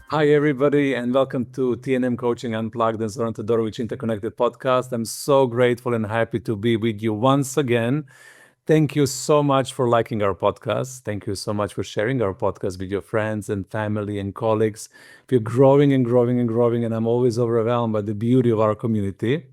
Hi, everybody, and welcome to TNMCoaching Unplugged and Zoran and Todorovic Interconnected podcast. I'm so grateful and happy to be with you once again. Thank you so much for liking our podcast. Thank you so much for sharing our podcast with your friends and family and colleagues. We're growing and growing and growing, and I'm always overwhelmed by the beauty of our community.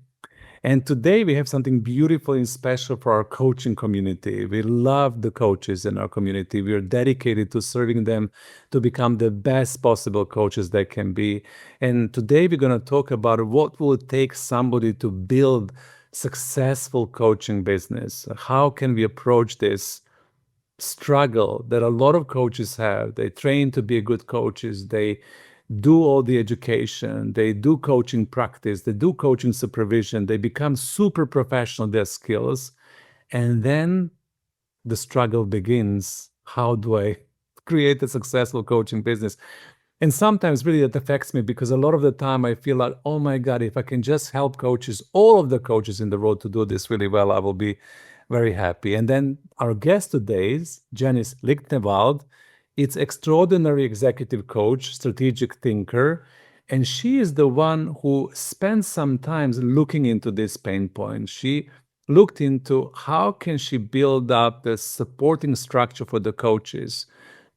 And today we have something beautiful and special for our coaching community. We love the coaches in our community. We are dedicated to serving them to become the best possible coaches they can be. And today we're going to talk about what will it take somebody to build successful coaching business. How can we approach this struggle that a lot of coaches have? They train to be good coaches. They do all the education, they do coaching practice, they do coaching supervision, they become super professional, their skills. And then the struggle begins. How do I create a successful coaching business? And sometimes really that affects me because a lot of the time I feel like, oh my God, if I can just help coaches, all of the coaches in the world to do this really well, I will be very happy. And then our guest today is Janice Lichtenwaldt. It's extraordinary executive coach, strategic thinker, and she is the one who spends some time looking into this pain point. She looked into how can she build up the supporting structure for the coaches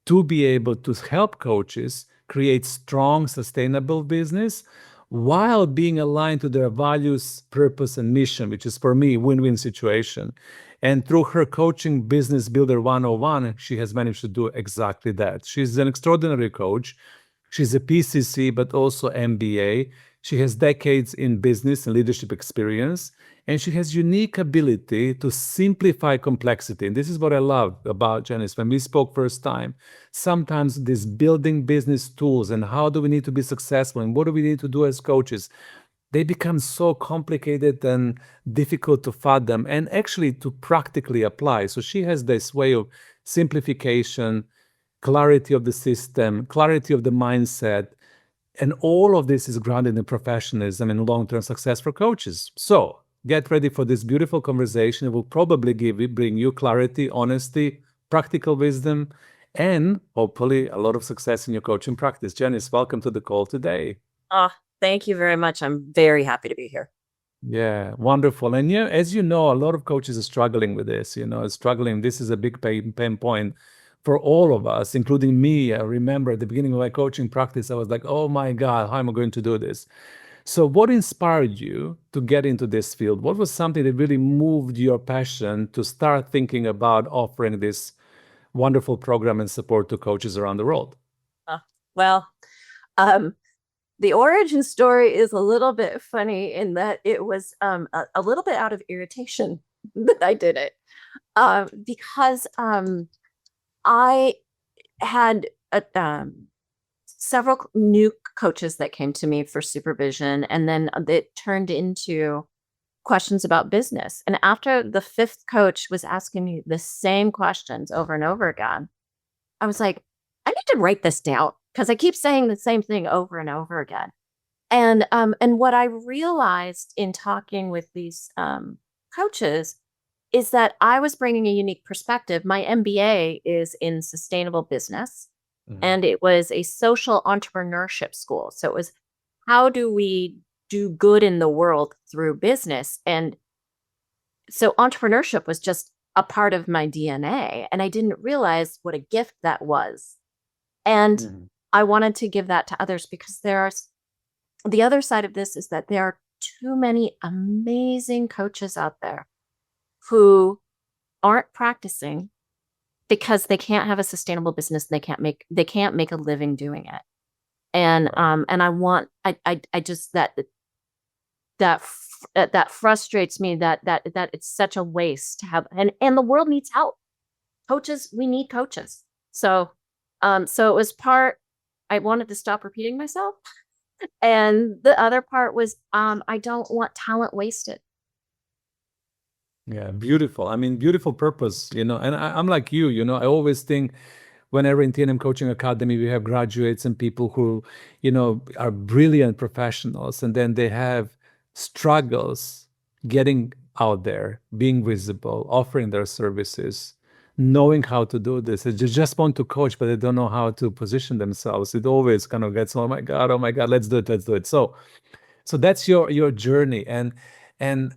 to be able to help coaches create strong, sustainable business while being aligned to their values, purpose, and mission, which is for me win-win situation. And through her coaching Business Builder 101, she has managed to do exactly that. She's an extraordinary coach. She's a PCC, but also MBA. She has decades in business and leadership experience, and she has unique ability to simplify complexity. And this is what I love about Janice. When we spoke first time, sometimes these building business tools and how do we need to be successful and what do we need to do as coaches, they become so complicated and difficult to fathom and actually to practically apply. So she has this way of simplification, clarity of the system, clarity of the mindset, and all of this is grounded in professionalism and long-term success for coaches. So get ready for this beautiful conversation. It will probably bring you clarity, honesty, practical wisdom, and hopefully a lot of success in your coaching practice. Janice, welcome to the call today. Oh, thank you very much. I'm very happy to be here. Yeah, wonderful. And yeah, as you know, a lot of coaches are struggling with this, struggling. This is a big pain point for all of us, including me. I remember at the beginning of my coaching practice, I was like, oh my God, how am I going to do this? So what inspired you to get into this field? What was something that really moved your passion to start thinking about offering this wonderful program and support to coaches around the world? Well, the origin story is a little bit funny in that it was a little bit out of irritation that I did it because I had several new coaches that came to me for supervision, and then it turned into questions about business. And after the fifth coach was asking me the same questions over and over again, I was like, I need to write this down because I keep saying the same thing over and over again. And what I realized in talking with these coaches is that I was bringing a unique perspective. My MBA is in sustainable business, and it was a social entrepreneurship school. So it was how do we do good in the world through business? And so entrepreneurship was just a part of my DNA, and I didn't realize what a gift that was. And I wanted to give that to others because the other side of this is that there are too many amazing coaches out there who aren't practicing because they can't have a sustainable business. They can't make a living doing it. And I just that frustrates me that it's such a waste to have, and the world needs help. Coaches, we need coaches. So it was part, I wanted to stop repeating myself. And the other part was I don't want talent wasted. Yeah, beautiful. I mean, beautiful purpose, and I'm like you, I always think whenever in TNM Coaching Academy, we have graduates and people who, are brilliant professionals, and then they have struggles getting out there, being visible, offering their services. knowing how to do this. They just want to coach, but they don't know how to position themselves. It always kind of gets, oh my God, let's do it. So that's your journey, and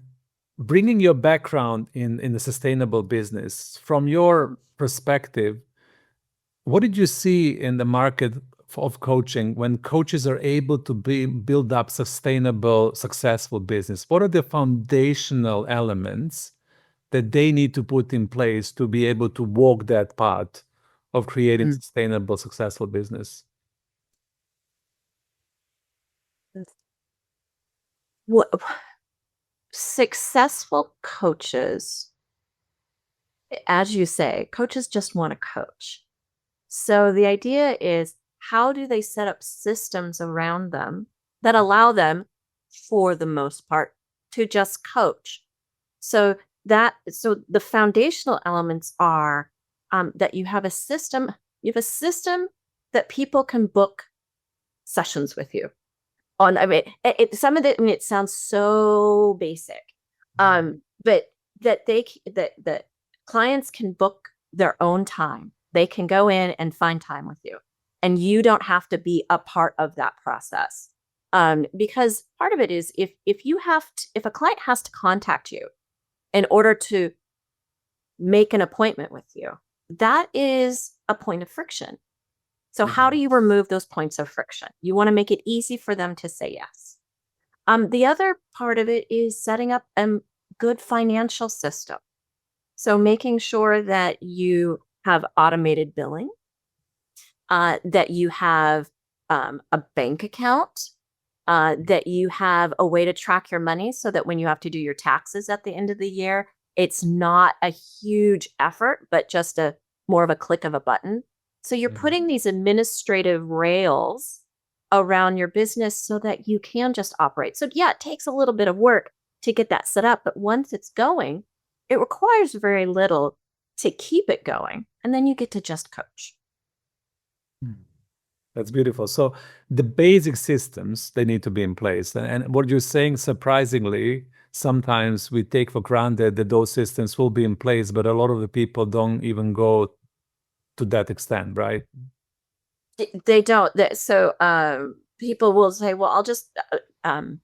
bringing your background in the sustainable business from your perspective. What did you see in the market of coaching when coaches are able to build up sustainable, successful business? What are the foundational elements that they need to put in place to be able to walk that path of creating sustainable, successful business? What successful coaches, as you say, coaches just want to coach. So the idea is, how do they set up systems around them that allow them, for the most part, to just coach? So the foundational elements are that you have a system. You have a system that people can book sessions with you on. I mean, some of it. I mean, it sounds so basic, but that clients can book their own time. They can go in and find time with you, and you don't have to be a part of that process. Because part of it is, if if a client has to contact you in order to make an appointment with you, that is a point of friction. So how do you remove those points of friction? You want to make it easy for them to say yes. The other part of it is setting up a good financial system. So making sure that you have automated billing, that you have a bank account, that you have a way to track your money so that when you have to do your taxes at the end of the year, it's not a huge effort, but just more of a click of a button. So you're putting these administrative rails around your business so that you can just operate. So yeah, it takes a little bit of work to get that set up, but once it's going, it requires very little to keep it going. And then you get to just coach. That's beautiful. So the basic systems, they need to be in place. And what you're saying, surprisingly, sometimes we take for granted that those systems will be in place, but a lot of the people don't even go to that extent, right? They don't. So people will say, well, I'll just,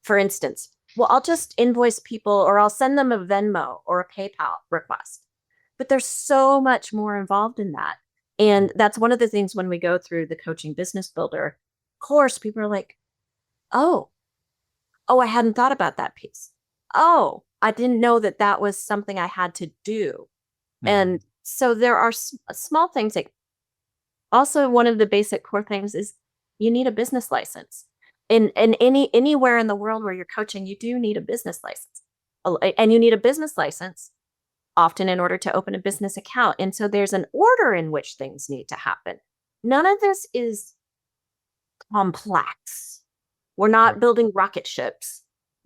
for instance, well, I'll just invoice people, or I'll send them a Venmo or a PayPal request. But there's so much more involved in that. And that's one of the things when we go through the Coaching Business Builder course, people are like, oh, I hadn't thought about that piece. Oh, I didn't know that that was something I had to do. And so there are small things. Like, also, one of the basic core things is you need a business license. In anywhere in the world where you're coaching, you do need a business license. And you need a business license often in order to open a business account. And so there's an order in which things need to happen. None of this is complex. We're not building rocket ships,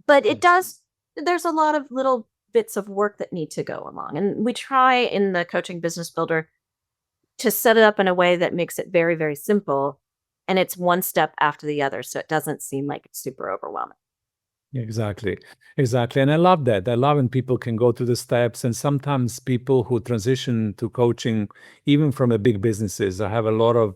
but there's a lot of little bits of work that need to go along. And we try in the Coaching Business Builder to set it up in a way that makes it very, very simple. And it's one step after the other. So it doesn't seem like it's super overwhelming. Exactly. And I love that. I love when people can go through the steps. And sometimes people who transition to coaching, even from a big businesses, I have a lot of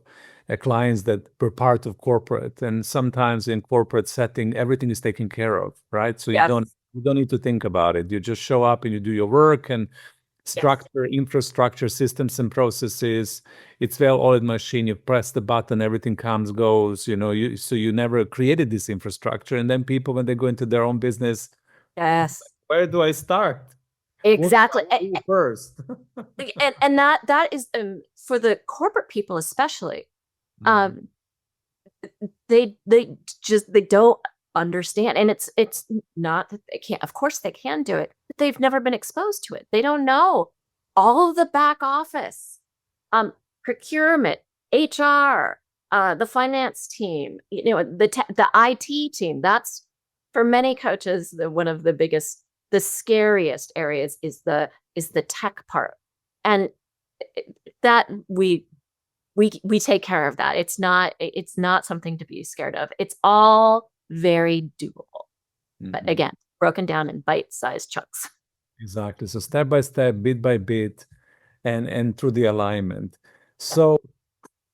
clients that were part of corporate. And sometimes in corporate setting, everything is taken care of, right? So you don't need to think about it. You just show up and you do your work, and structure, infrastructure, systems and processes. It's well-oiled machine. You press the button, everything goes. So you never created this infrastructure. And then people, when they go into their own business, where do I start? Exactly. What do I do first? and that is for the corporate people especially. They don't understand, and it's not that they can't. Of course they can do it, but they've never been exposed to it. They don't know all of the back office, procurement, HR, the finance team, the IT team. That's, for many coaches, one of the biggest, the scariest areas is the tech part, and that we take care of that. It's not something to be scared of. It's all very doable, but again, broken down in bite-sized chunks. Exactly. So step by step, bit by bit, and through the alignment. So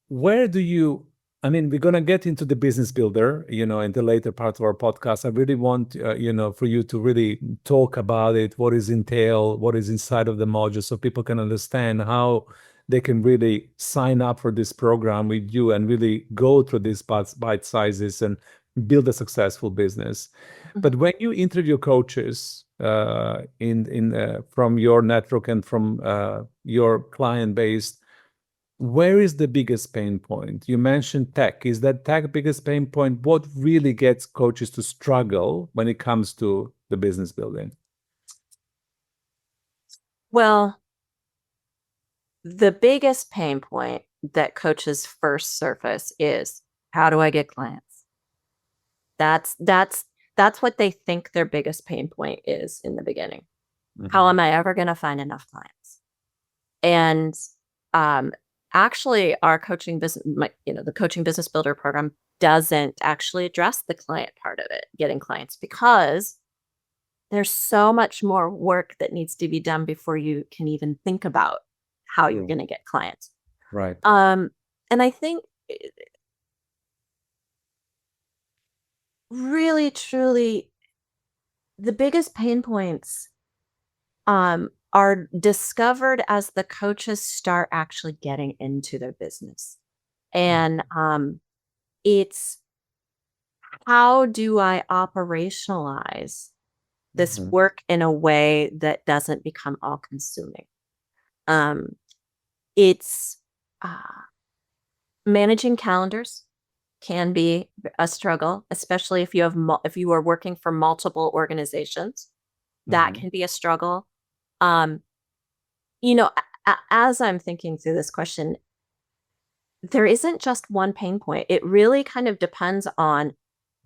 where do you, I mean, we're going to get into the business builder, in the later part of our podcast. I really want, for you to really talk about it, what is entail, what is inside of the module, so people can understand how they can really sign up for this program with you and really go through these bite sizes and build a successful business. But when you interview coaches from your network and from your client base, where is the biggest pain point? You mentioned tech. Is that tech biggest pain point? What really gets coaches to struggle when it comes to the business building? Well, the biggest pain point that coaches first surface is, how do I get clients? That's what they think their biggest pain point is in the beginning. How am I ever going to find enough clients? And actually, our coaching business, the coaching business builder program doesn't actually address the client part of it, getting clients, because there's so much more work that needs to be done before you can even think about how you're going to get clients. Right. And I think really, truly, the biggest pain points are discovered as the coaches start actually getting into their business. And it's, how do I operationalize this work in a way that doesn't become all consuming? It's managing calendars can be a struggle, especially if you have if you are working for multiple organizations. That can be a struggle. As I'm thinking through this question, there isn't just one pain point. It really kind of depends on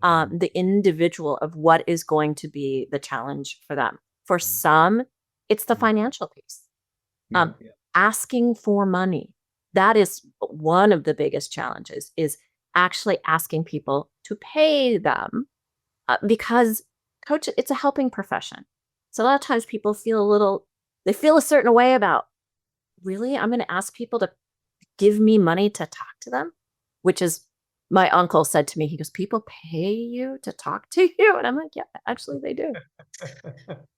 the individual of what is going to be the challenge for them. For some, it's the financial piece. Asking for money. That is one of the biggest challenges, is actually asking people to pay them, because it's a helping profession. So a lot of times people feel a certain way about, really, I'm going to ask people to give me money to talk to them, which is, my uncle said to me, he goes, people pay you to talk to you? And I'm like, yeah, actually they do.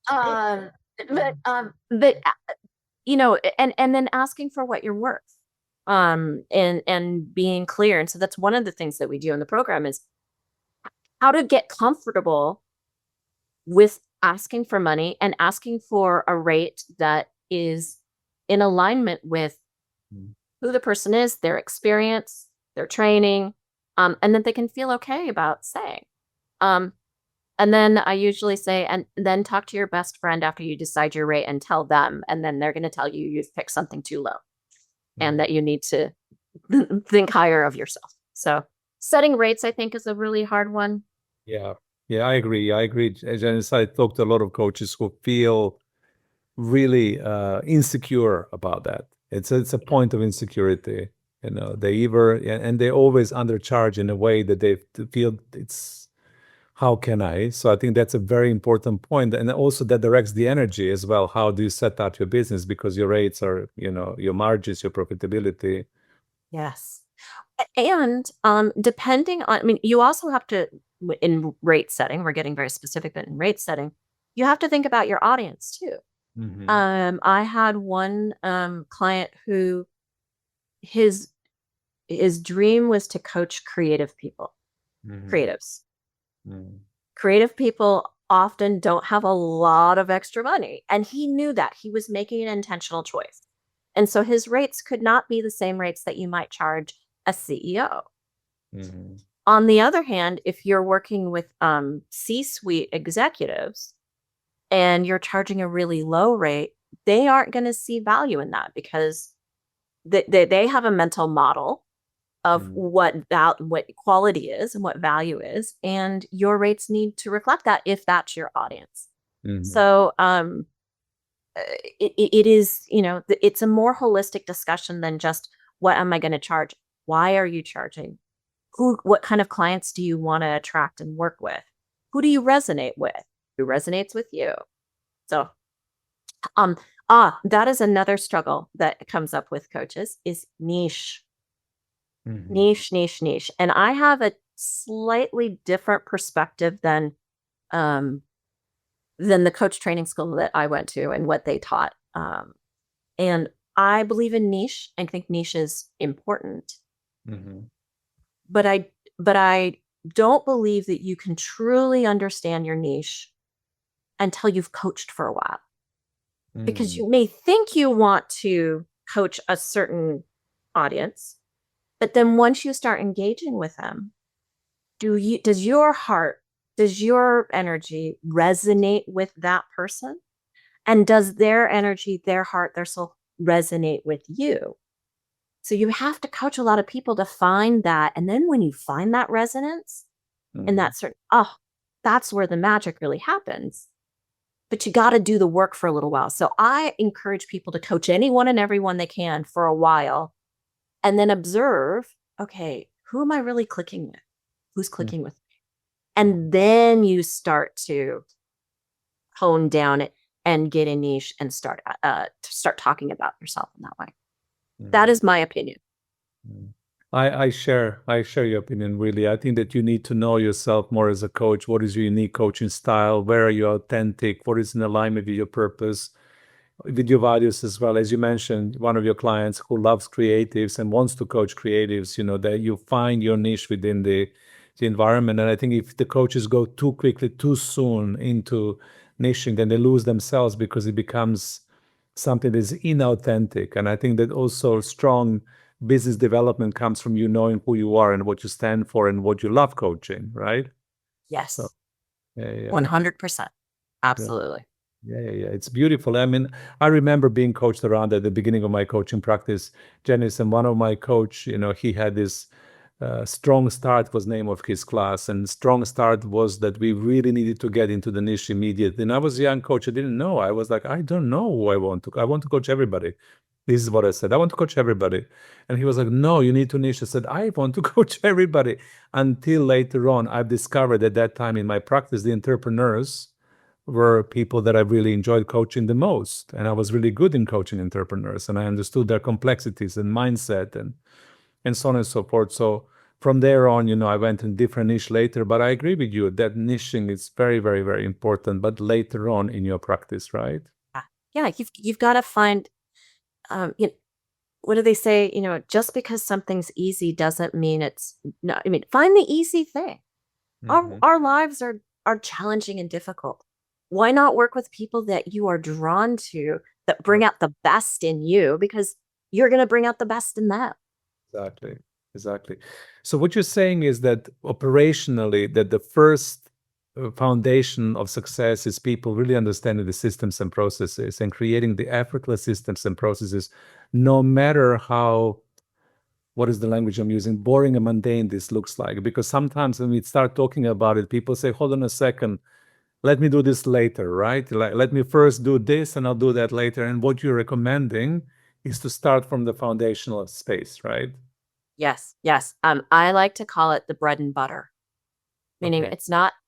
But and then asking for what you're worth, and being clear. And so that's one of the things that we do in the program, is how to get comfortable with asking for money and asking for a rate that is in alignment with who the person is, their experience, their training, and that they can feel okay about saying. And then I usually say, and then talk to your best friend after you decide your rate and tell them, and then they're going to tell you you've picked something too low and that you need to think higher of yourself. So setting rates, I think, is a really hard one. Yeah. Yeah, I agree. Janice, I talked to a lot of coaches who feel really insecure about that. It's a point of insecurity. They always undercharge in a way that they feel it's, how can I? So I think that's a very important point. And also that directs the energy as well. How do you set up your business? Because your rates are, your margins, your profitability. Yes. And depending on, I mean, you also have to, in rate setting, we're getting very specific, but in rate setting, you have to think about your audience too. I had one client who his dream was to coach creative people, creatives. Creative people often don't have a lot of extra money. And he knew that. He was making an intentional choice. And so his rates could not be the same rates that you might charge a CEO. On the other hand, if you're working with C-suite executives and you're charging a really low rate, they aren't going to see value in that, because they have a mental model of what quality is and what value is, and your rates need to reflect that if that's your audience. So it is, it's a more holistic discussion than just, what am I going to charge? Why are you charging? What kind of clients do you want to attract and work with? Who do you resonate with? Who resonates with you? So That is another struggle that comes up with coaches is niche. Mhm. Niche. And I have a slightly different perspective than the coach training school that I went to and what they taught. And I believe in niche. I think niche is important, Mhm. but I don't believe that you can truly understand your niche until you've coached for a while. Because Mm. you may think you want to coach a certain audience, but then once you start engaging with them, does your heart, does your energy resonate with that person? And does their energy, their heart, their soul resonate with you? So you have to coach a lot of people to find that. And then when you find that resonance and Mhm. that certain, that's where the magic really happens. But you got to do the work for a little while. So I encourage people to coach anyone and everyone they can for a while and then observe, okay, who am I really clicking with? Who's Mhm. clicking with me? And then you start to hone down it and get a niche and start talking about yourself in that way. That Mhm. is my opinion. Mm. I share your opinion really. I think that you need to know yourself more as a coach. What is your unique coaching style? Where are you authentic? What is in alignment with your purpose, with your values as well? As you mentioned, one of your clients who loves creatives and wants to coach creatives, that you find your niche within the environment. And I think if the coaches go too quickly, too soon into niching, then they lose themselves because it becomes something that is inauthentic. And I think that also strong business development comes from you knowing who you are and what you stand for and what you love coaching, right? So Yes, yeah, yeah, 100%. yeah. Absolutely. Yeah. It's beautiful. I mean, I remember being coached around at the beginning of my coaching practice, Janice, and one of my coach, he had this strong start was name of his class, and strong start was that we really needed to get into the niche immediately. And I was a young coach. I didn't know. I was like, I don't know who I want to. I want to coach everybody. This is what I said. I want to coach everybody. And he was like, no, you need to niche. I said, I want to coach everybody. Until later on, I've discovered at that time in my practice, the entrepreneurs were people that I really enjoyed coaching the most. And I was really good in coaching entrepreneurs, and I understood their complexities and mindset and so on and so forth. So from there on, I went in different niche later, but I agree with you that niching is very, very, very important, but later on in your practice, right? Yeah, you've got to find what do they say? Just because something's easy doesn't mean it's no. I mean, find the easy thing. Our Mhm. our lives are challenging and difficult. Why not work with people that you are drawn to that bring out the best in you because you're going to bring out the best in them. Exactly. Exactly. So what you're saying is that operationally, that the first foundation of success is people really understanding the systems and processes and creating the effortless systems and processes, no matter how, what is the language I'm using, boring and mundane this looks like. Because sometimes when we start talking about it, people say, hold on a second, let me do this later, right? Like, let me first do this and I'll do that later. And what you're recommending is to start from the foundational space, right? Yes, yes. I like to call it the bread and butter, meaning Okay.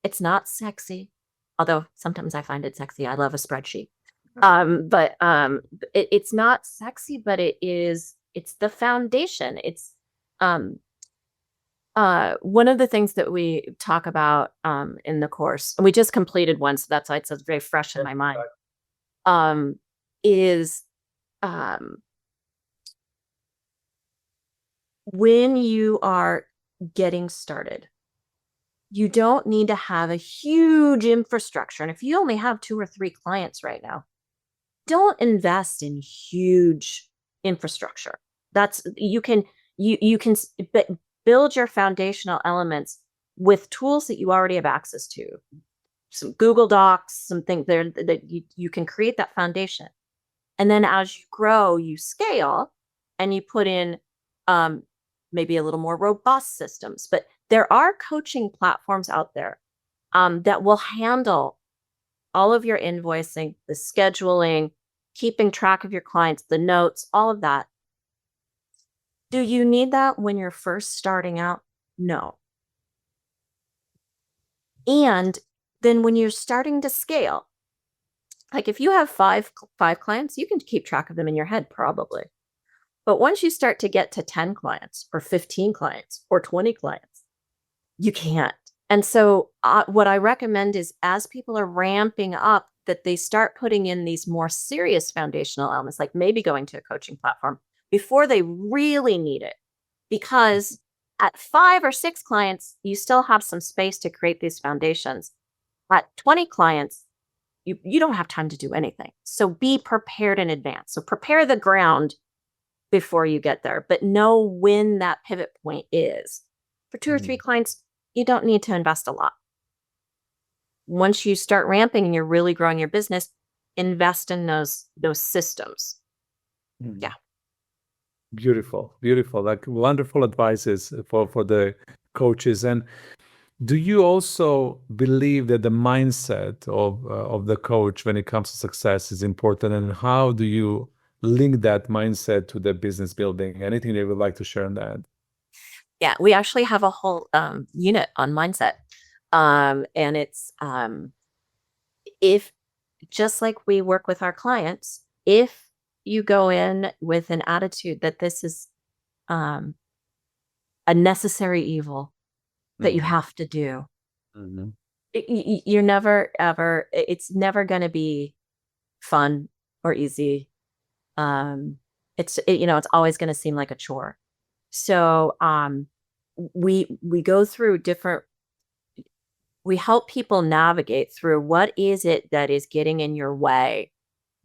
it's not sexy, although sometimes I find it sexy. I love a spreadsheet. But it's not sexy, but it's the foundation. It's um one of the things that we talk about in the course, and we just completed one, so that's why it's very fresh in my mind. Um, is um when you are getting started, you don't need to have a huge infrastructure. And if you only have 2 or 3 clients right now, don't invest in huge infrastructure. That's you can build your foundational elements with tools that you already have access to. Some Google Docs, some things there that you can create that foundation. And then as you grow, you scale and you put in um, maybe a little more robust systems. But there are coaching platforms out there that will handle all of your invoicing, the scheduling, keeping track of your clients, the notes, all of that. Do you need that when you're first starting out? No. And then when you're starting to scale, Like if you have five clients, you can keep track of them in your head probably. But once you start to get to 10 clients or 15 clients or 20 clients, you can't. And so what I recommend is as people are ramping up, that they start putting in these more serious foundational elements, like maybe going to a coaching platform before they really need it. Because at 5 or 6 clients, you still have some space to create these foundations. At 20 clients, you don't have time to do anything. So be prepared in advance. So prepare the ground before you get there, but know when that pivot point is. For 2 or 3 clients, you don't need to invest a lot. Once you start ramping and you're really growing your business, invest in those systems. Yeah. Beautiful, beautiful. Like wonderful advices for the coaches. And do you also believe that the mindset of the coach when it comes to success is important? And how do you link that mindset to the business building? Anything that you would like to share on that? Yeah, we actually have a whole unit on mindset. And it's if just like we work with our clients, if you go in with an attitude that this is a necessary evil that you have to do, Mhm. you're never ever, it's never going to be fun or easy. It's always going to seem like a chore. So we go through different, we help people navigate through what is it that is getting in your way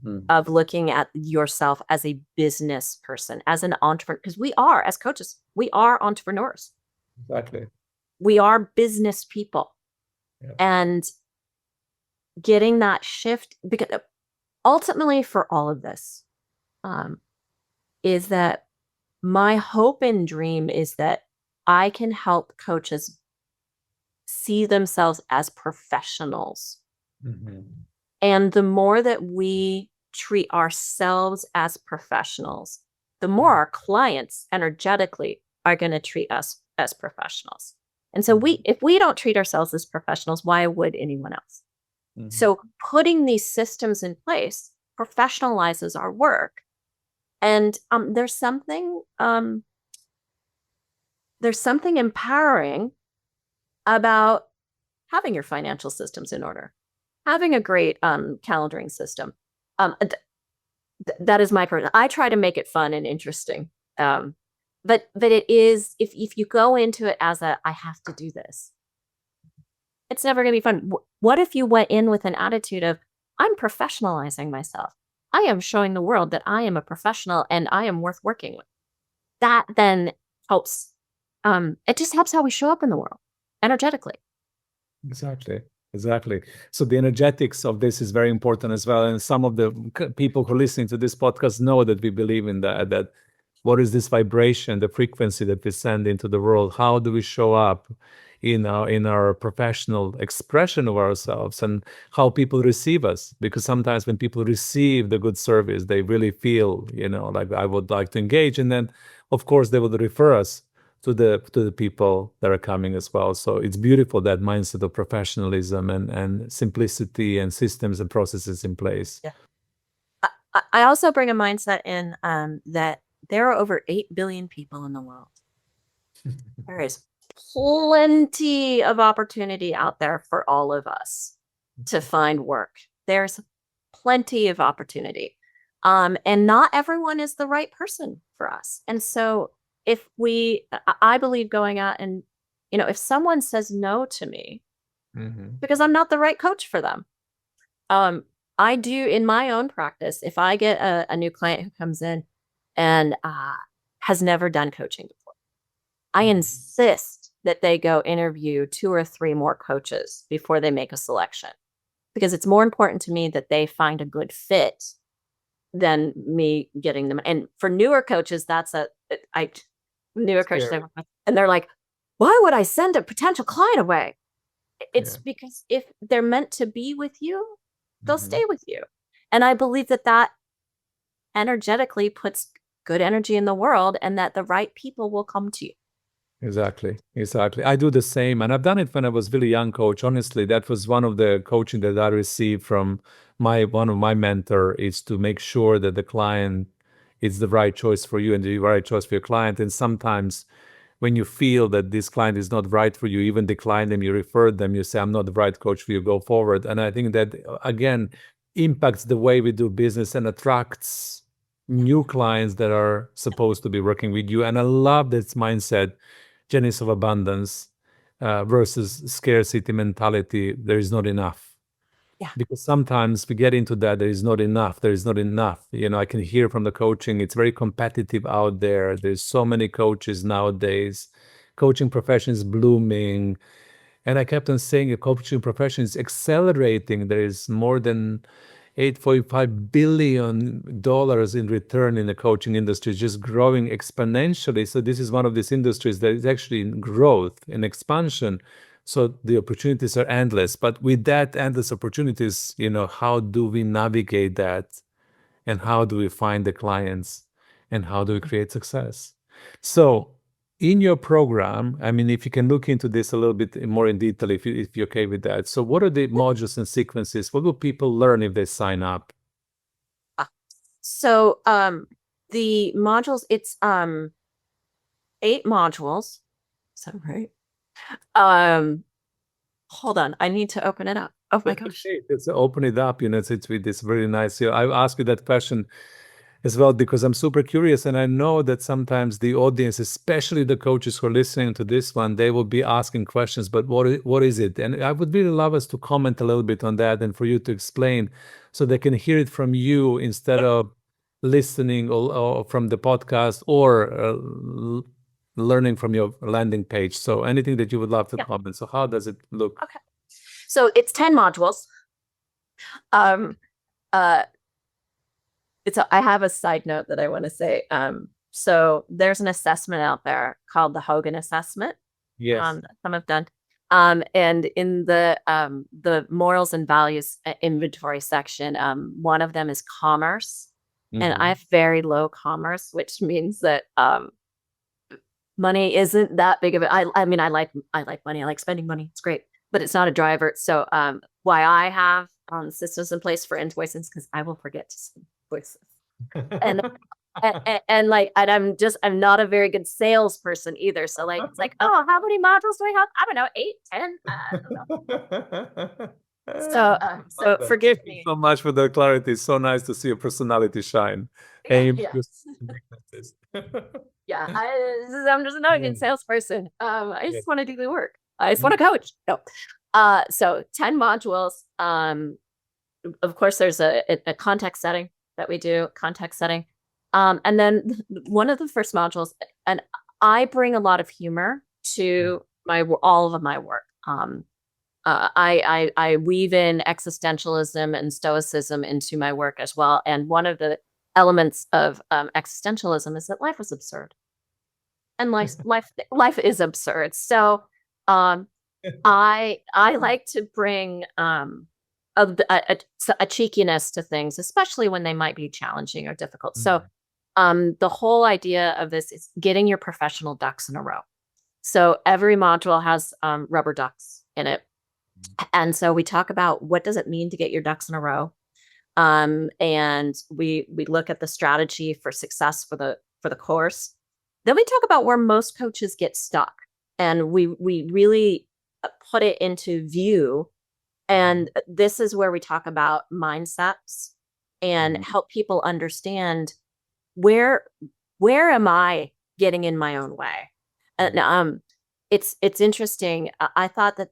Mm. of looking at yourself as a business person, as an entrepreneur, because we are, as coaches, we are entrepreneurs. Exactly. We are business people. Yeah. And getting that shift, because ultimately for all of this, is that my hope and dream is that I can help coaches see themselves as professionals. Mhm. And the more that we treat ourselves as professionals, the more our clients energetically are going to treat us as professionals. And so if we don't treat ourselves as professionals, why would anyone else? Mhm. So putting these systems in place professionalizes our work. And there's something empowering about having your financial systems in order, having a great calendaring system. That is my person. I try to make it fun and interesting. But it is, if you go into it as I have to do this, it's never going to be fun. What if you went in with an attitude of, I'm professionalizing myself. I am showing the world that I am a professional and I am worth working with. That then helps. It just helps how we show up in the world energetically. Exactly. Exactly. So the energetics of this is very important as well. And some of the people who are listening to this podcast know that we believe in that what is this vibration, the frequency that we send into the world? How do we show up in our professional expression of ourselves, and how people receive us? Because sometimes when people receive the good service, they really feel, like I would like to engage. And then of course they will refer us to the people that are coming as well. So it's beautiful, that mindset of professionalism and simplicity and systems and processes in place. Yeah. I also bring a mindset in that there are over 8 billion people in the world. There is plenty of opportunity out there for all of us to find work. There's plenty of opportunity. And not everyone is the right person for us. And so I believe going out and, if someone says no to me because I'm not the right coach for them, I do in my own practice, if I get a new client who comes in and has never done coaching before, I insist that they go interview 2 or 3 more coaches before they make a selection, because it's more important to me that they find a good fit than me getting them. And for newer coaches, newer coaches, and they're like, why would I send a potential client away? It's because if they're meant to be with you, they'll stay with you. And I believe that energetically puts good energy in the world, and that the right people will come to you. Exactly. Exactly. I do the same. And I've done it when I was really young coach. Honestly, that was one of the coaching that I received from one of my mentor is to make sure that the client is the right choice for you and the right choice for your client. And sometimes when you feel that this client is not right for you, even decline them, you refer them, you say, I'm not the right coach for you, go forward. And I think that, again, impacts the way we do business and attracts new clients that are supposed to be working with you. And I love this mindset, Janice, of abundance versus scarcity mentality. There is not enough. Yeah. Because sometimes we get into that, there is not enough, there is not enough. I can hear from the coaching, it's very competitive out there. There's so many coaches nowadays. Coaching profession is blooming. And I kept on saying the coaching profession is accelerating. There is more than $8.5 billion in return in the coaching industry, just growing exponentially. So this is one of these industries that is actually in growth and expansion. So the opportunities are endless. But with that endless opportunities, how do we navigate that? And how do we find the clients? And how do we create success? So in your program, I mean, if you can look into this a little bit more in detail, if you're okay with that. So what are the modules and sequences? What will people learn if they sign up? So the modules, it's 8 modules. Is that right? Hold on, I need to open it up. Oh my gosh. It's open it up, it's very nice. I ask you that question as well because I'm super curious, and I know that sometimes the audience, especially the coaches who are listening to this one, they will be asking questions, but what is it? And I would really love us to comment a little bit on that and for you to explain so they can hear it from you instead of listening or from the podcast or learning from your landing page. So anything that you would love to comment. So how does it look? Okay. So it's 10 modules. I have a side note that I want to say. So there's an assessment out there called the Hogan assessment. Yes. Some have done. And in the morals and values inventory section, one of them is commerce. And I have very low commerce, which means that money isn't that big of it. I mean, I like money. I like spending money. It's great, but it's not a driver. So why I have systems in place for invoices, because I will forget to send invoices. And I'm not a very good salesperson either. So it's like, oh, how many modules do I have? I don't know, 8, 10. I don't know. So forgive Thank you me. so much for the clarity. It's so nice to see your personality shine. Yeah. Yeah, I'm just not a good salesperson. I just want to do the work. I just want to coach. No. So 10 modules. Of course, there's a context setting that we do, context setting. And then one of the first modules, and I bring a lot of humor to all of my work. I weave in existentialism and stoicism into my work as well. And one of the elements of existentialism is that life is absurd, and life is absurd. So I like to bring a cheekiness to things, especially when they might be challenging or difficult. So the whole idea of this is getting your professional ducks in a row. So every module has rubber ducks in it. And so we talk about what does it mean to get your ducks in a row. And we look at the strategy for success for the course. Then we talk about where most coaches get stuck. And we really put it into view. And this is where we talk about mindsets and help people understand where am I getting in my own way. And it's interesting. I thought that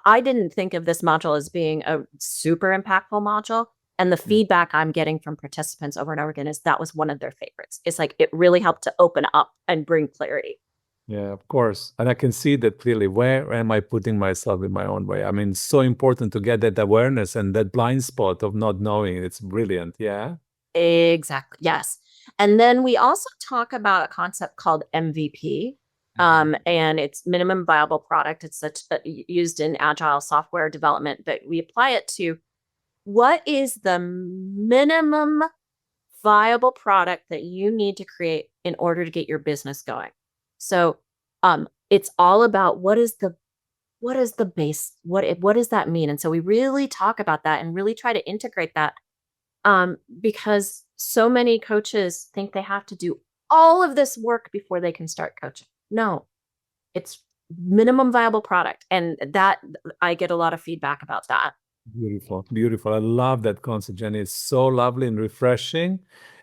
I didn't think of this module as being a super impactful module. And the feedback I'm getting from participants over and over again is that was one of their favorites. It's like it really helped to open up and bring clarity. Yeah, of course. And I can see that clearly. Where am I putting myself in my own way? I mean, it's so important to get that awareness and that blind spot of not knowing. It's brilliant. Yeah. Exactly. Yes. And then we also talk about a concept called MVP. And it's minimum viable product. It's used in agile software development, but we apply it to what is the minimum viable product that you need to create in order to get your business going. So It's all about what is the base, what does that mean? And so we really talk about that and really try to integrate that, because so many coaches think they have to do all of this work before they can start coaching. No, it's minimum viable product. And that, I get a lot of feedback about that. Beautiful, beautiful. I love that concept, Jenny. It's so lovely and refreshing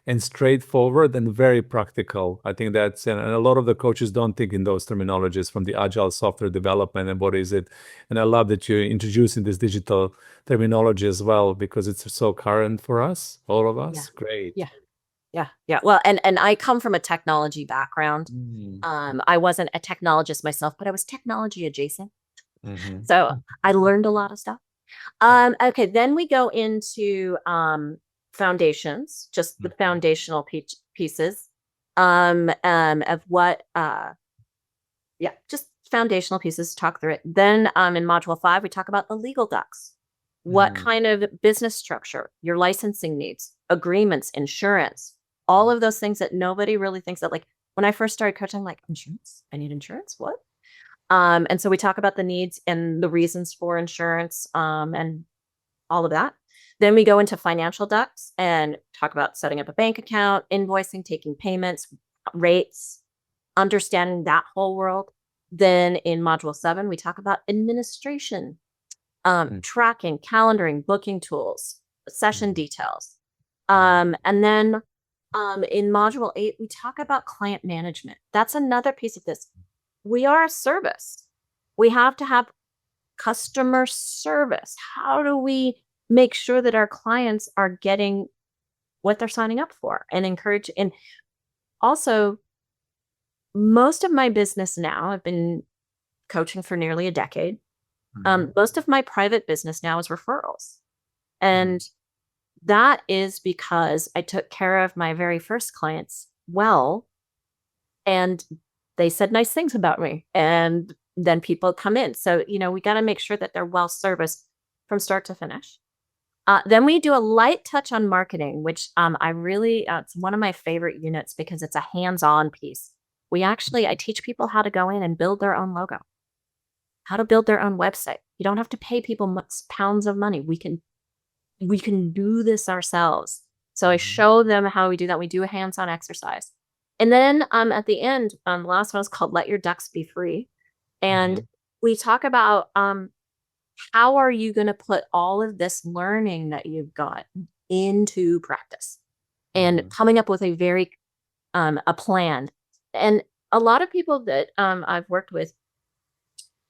and straightforward and very practical. I think that's, and a lot of the coaches don't think in those terminologies from the agile software development and what is it. And I love that you're introducing this digital terminology as well, because it's so current for us, all of Yeah. us. Great. Yeah. Yeah. Yeah. Well, and I come from a technology background. I wasn't a technologist myself, but I was technology adjacent. Mhm. So I learned a lot of stuff. Okay, then we go into foundations, just the foundational pieces of what, yeah, just foundational pieces, talk through it. Then in module 5, we talk about the legal docs. What kind of business structure, your licensing needs, agreements, insurance, all of those things that nobody really thinks that, like when I first started coaching, I'm like, insurance? I need insurance? What? And so we talk about the needs and the reasons for insurance, and all of that. Then we go into financial ducts and talk about setting up a bank account, invoicing, taking payments, rates, understanding that whole world. Then in module 7, we talk about administration, tracking, calendaring, booking tools, session details. And then in module 8, we talk about client management. That's another piece of this. We are a service. We have to have customer service. How do we make sure that our clients are getting what they're signing up for, and encourage? And also, most of my business now, I've been coaching for nearly a decade. Most of my private business now is referrals. And that is because I took care of my very first clients well, and they said nice things about me. And then people come in. So, we got to make sure that they're well serviced from start to finish. Then we do a light touch on marketing, which I really, it's one of my favorite units because it's a hands-on piece. I teach people how to go in and build their own logo, how to build their own website. You don't have to pay people pounds of money. We can do this ourselves. So I show them how we do that. We do a hands-on exercise. And then at the end, the last one is called Let Your Ducks Be Free. And we talk about how are you going to put all of this learning that you've got into practice, and coming up with a very a plan. And a lot of people that I've worked with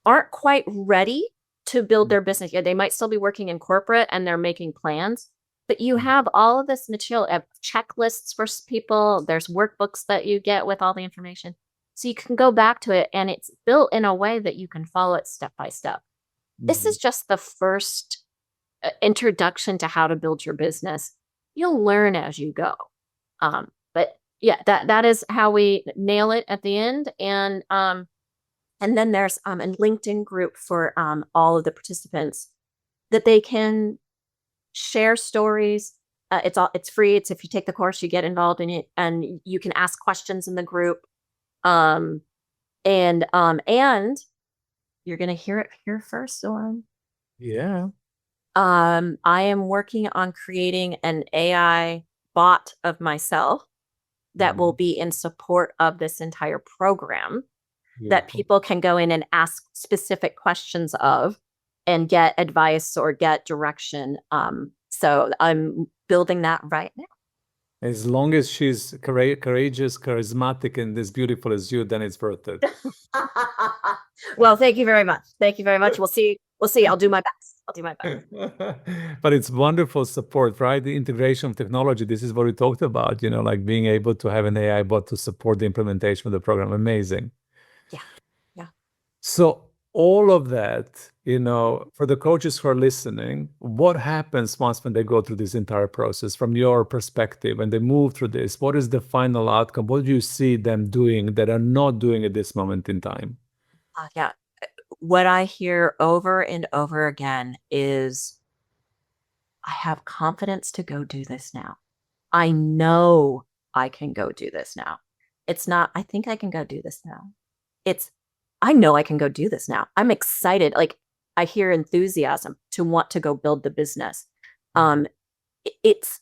aren't quite ready to build their business yet. They might still be working in corporate and they're making plans, but you have all of this material, checklists for people. There's workbooks that you get with all the information. So you can go back to it, and it's built in a way that you can follow it step by step. This is just the first introduction to how to build your business. You'll learn as you go. But yeah, that is how we nail it at the end. And then there's a LinkedIn group for all of the participants that they can share stories. It's free. It's, if you take the course, you get involved in it, and you can ask questions in the group. And you're gonna hear it here first, Zoran. Yeah. I am working on creating an AI bot of myself that will be in support of this entire program, that people can go in and ask specific questions of and get advice or get direction. So I'm building that right now. As long as she's courageous, charismatic, and as beautiful as you, then it's worth it. Well, thank you very much. Thank you very much. We'll see. I'll do my best. But it's wonderful support, right? The integration of technology. This is what we talked about, like being able to have an AI bot to support the implementation of the program. Amazing. Yeah. So all of that, for the coaches who are listening, what happens once when they go through this entire process from your perspective, and they move through this? What is the final outcome? What do you see them doing that are not doing at this moment in time? Yeah. What I hear over and over again is, I have confidence to go do this now. I know I can go do this now. It's not, I think I can go do this now. It's, I know I can go do this now. I'm excited. Like, I hear enthusiasm to want to go build the business. It's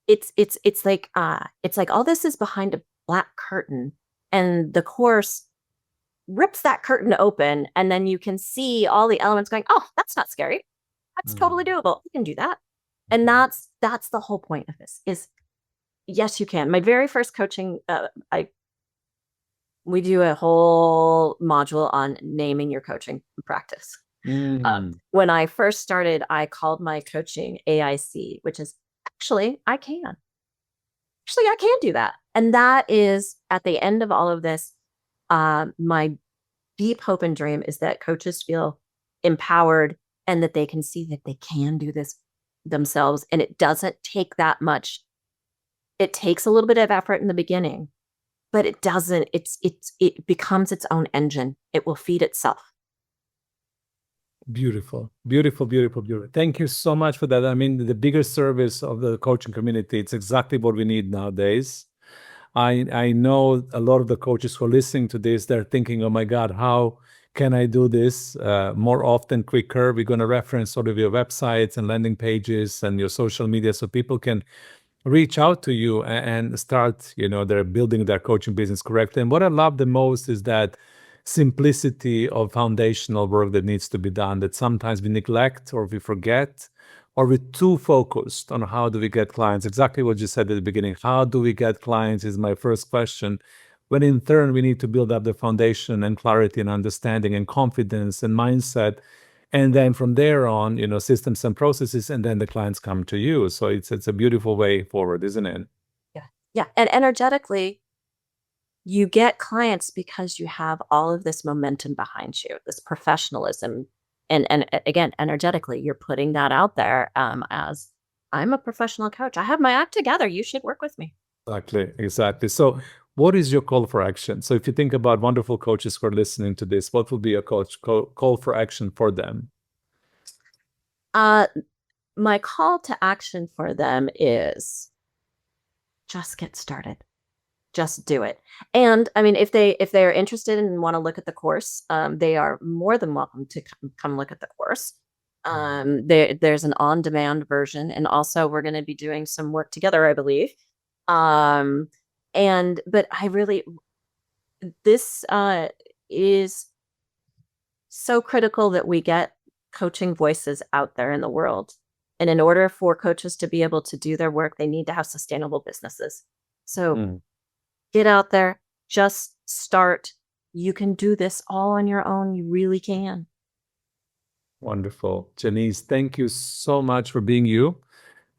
it's like all this is behind a black curtain, and the course rips that curtain open, and then you can see all the elements going, oh, that's not scary. That's totally doable. You can do that. And that's the whole point of this is, yes, you can. My very first coaching, we do a whole module on naming your coaching practice. When I first started, I called my coaching AIC, which is actually I can do that. And that is at the end of all of this. My deep hope and dream is that coaches feel empowered and that they can see that they can do this themselves. And it doesn't take that much. It takes a little bit of effort in the beginning, but it doesn't, it becomes its own engine. It will feed itself. Beautiful, beautiful, beautiful, beautiful. Thank you so much for that. I mean, the bigger service of the coaching community, it's exactly what we need nowadays. I know a lot of the coaches who are listening to this, they're thinking, oh my God, how can I do this more often, quicker? We're going to reference sort of your websites and landing pages and your social media so people can reach out to you and start, they're building their coaching business correctly. And what I love the most is that simplicity of foundational work that needs to be done, that sometimes we neglect or we forget, or we're too focused on how do we get clients. Exactly what you said at the beginning. How do we get clients is my first question. When in turn, we need to build up the foundation and clarity and understanding and confidence and mindset. And then from there on, systems and processes, and then the clients come to you. So it's a beautiful way forward, isn't it? Yeah. Yeah. And energetically, you get clients because you have all of this momentum behind you, this professionalism. And again, energetically, you're putting that out there as I'm a professional coach. I have my act together. You should work with me. Exactly. So what is your call for action? So if you think about wonderful coaches who are listening to this, what would be a call for action for them? My call to action for them is just get started. Just do it. And I mean, if they're interested and want to look at the course, they are more than welcome to come look at the course. There's an on-demand version, and also we're going to be doing some work together, I believe. But I really, this is so critical that we get coaching voices out there in the world. And in order for coaches to be able to do their work, they need to have sustainable businesses. So get out there, just start. You can do this all on your own. You really can. Wonderful. Janice, thank you so much for being you.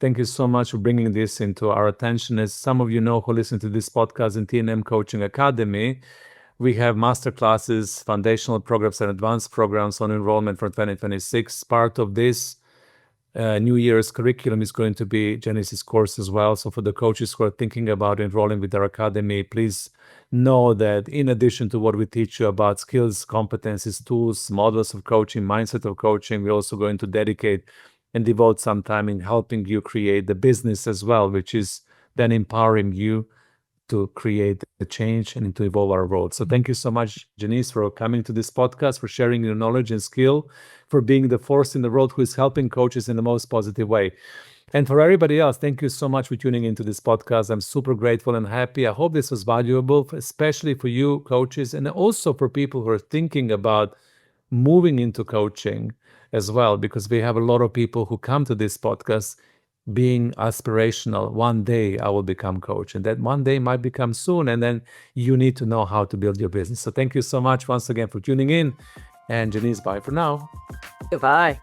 Thank you so much for bringing this into our attention. As some of you know who listen to this podcast in TNM Coaching Academy, we have masterclasses, foundational programs, and advanced programs on enrollment for 2026. Part of this New Year's curriculum is going to be Janice's course as well. So for the coaches who are thinking about enrolling with our academy, please know that in addition to what we teach you about skills, competencies, tools, models of coaching, mindset of coaching, we're also going to dedicate and devote some time in helping you create the business as well, which is then empowering you to create the change and to evolve our world. So thank you so much, Janice, for coming to this podcast, for sharing your knowledge and skill, for being the force in the world who is helping coaches in the most positive way. And for everybody else, thank you so much for tuning into this podcast. I'm super grateful and happy. I hope this was valuable, especially for you coaches, and also for people who are thinking about moving into coaching as well, because we have a lot of people who come to this podcast being aspirational. One day I will become coach, and that one day might become soon. And then you need to know how to build your business. So thank you so much once again for tuning in. And Janice, bye for now. Goodbye.